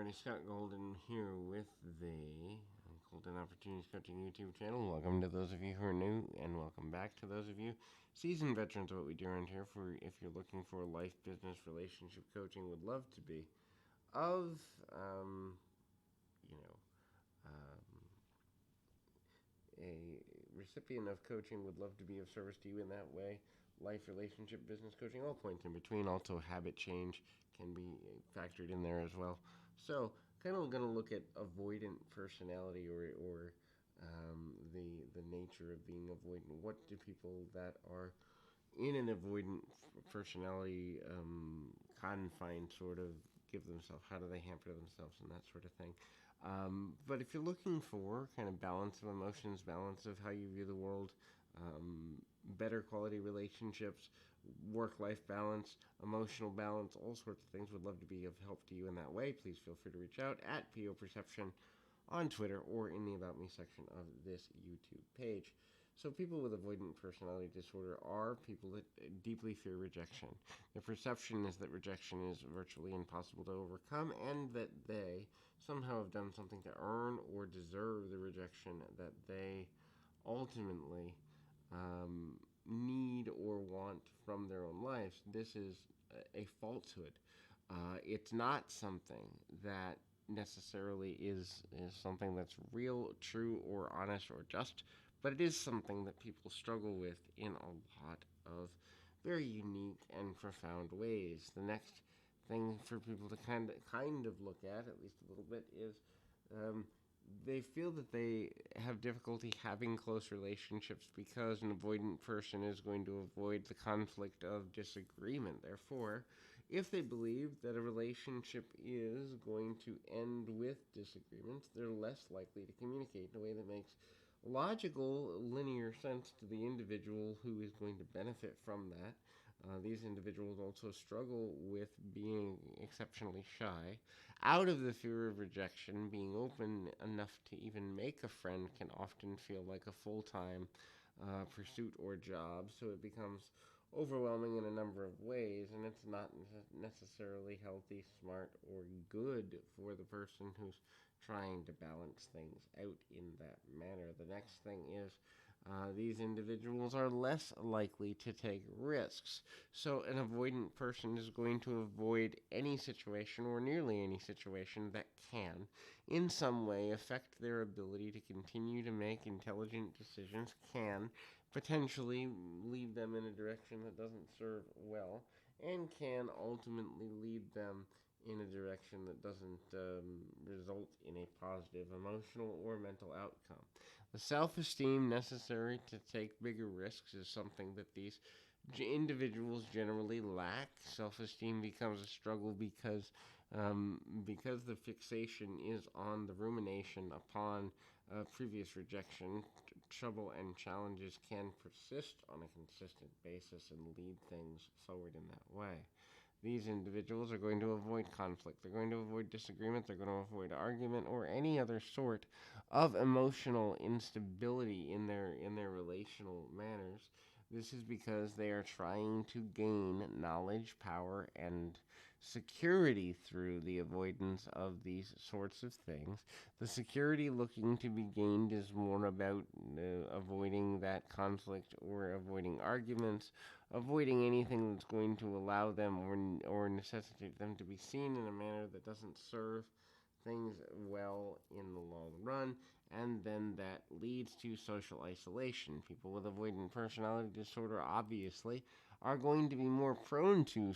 everybody. Scott Golden here with the Golden Opportunities Coaching YouTube channel. Welcome to those of you who are new, and welcome back to those of you seasoned veterans of what we do around here. For if you're looking for life, business, relationship coaching, would love to be of, a recipient of coaching, would love to be of service to you in that way. Life, relationship, business coaching, all points in between. Also, habit change can be factored in there as well. So, kind of going to look at avoidant personality or the nature of being avoidant. What do people that are in an avoidant personality confined sort of give themselves? How do they hamper themselves and that sort of thing? But if you're looking for kind of balance of emotions, balance of how you view the world, better quality relationships, work-life balance, emotional balance, all sorts of things, would love to be of help to you in that way. Please feel free to reach out at PO Perception on Twitter or in the About Me section of this YouTube page. So people with avoidant personality disorder are people that deeply fear rejection. Their perception is that rejection is virtually impossible to overcome, and that they somehow have done something to earn or deserve the rejection that they ultimately need or want from their own lives. This is a falsehood. It's not something that necessarily is something that's real, true, or honest, or just, but it is something that people struggle with in a lot of very unique and profound ways. The next thing for people to kind of look at least a little bit, is they feel that they have difficulty having close relationships because an avoidant person is going to avoid the conflict of disagreement. Therefore, if they believe that a relationship is going to end with disagreements, they're less likely to communicate in a way that makes logical, linear sense to the individual who is going to benefit from that. These individuals also struggle with being exceptionally shy. Out of the fear of rejection, being open enough to even make a friend can often feel like a full-time pursuit or job, so it becomes overwhelming in a number of ways, and it's not necessarily healthy, smart, or good for the person who's trying to balance things out in that manner. The next thing is these individuals are less likely to take risks. So an avoidant person is going to avoid any situation, or nearly any situation, that can in some way affect their ability to continue to make intelligent decisions, can potentially lead them in a direction that doesn't serve well, and can ultimately lead them in a direction that doesn't result in a positive emotional or mental outcome. The self-esteem necessary to take bigger risks is something that these individuals generally lack. Self-esteem becomes a struggle because the fixation is on the rumination upon previous rejection. Trouble and challenges can persist on a consistent basis and lead things forward in that way. These individuals are going to avoid conflict. They're going to avoid disagreement. They're going to avoid argument or any other sort of emotional instability in their relational manners. This is because they are trying to gain knowledge, power, and security through the avoidance of these sorts of things. The security looking to be gained is more about avoiding that conflict or avoiding arguments, avoiding anything that's going to allow them or necessitate them to be seen in a manner that doesn't serve things well in the long run, and then that leads to social isolation. People with avoidant personality disorder obviously are going to be more prone to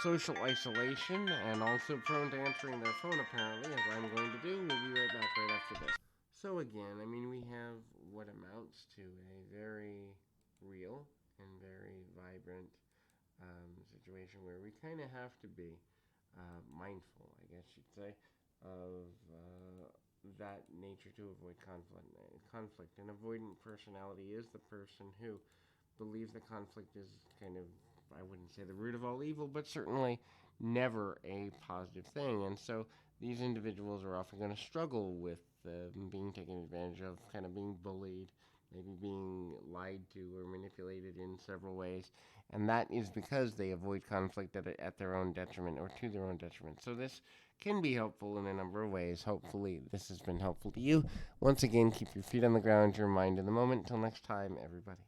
social isolation, and also prone to answering their phone, apparently, as I'm going to do. We'll be right back right after this. So again, we have what amounts to a very real and very vibrant situation where we kind of have to be mindful, I guess you'd say, of that nature to avoid conflict. An avoidant personality is the person who believes that conflict is kind of, I wouldn't say the root of all evil, but certainly never a positive thing. And so these individuals are often going to struggle with being taken advantage of, kind of being bullied, maybe being lied to or manipulated in several ways. And that is because they avoid conflict at their own detriment or to their own detriment. So this can be helpful in a number of ways. Hopefully, this has been helpful to you. Once again, keep your feet on the ground, your mind in the moment. Until next time, everybody.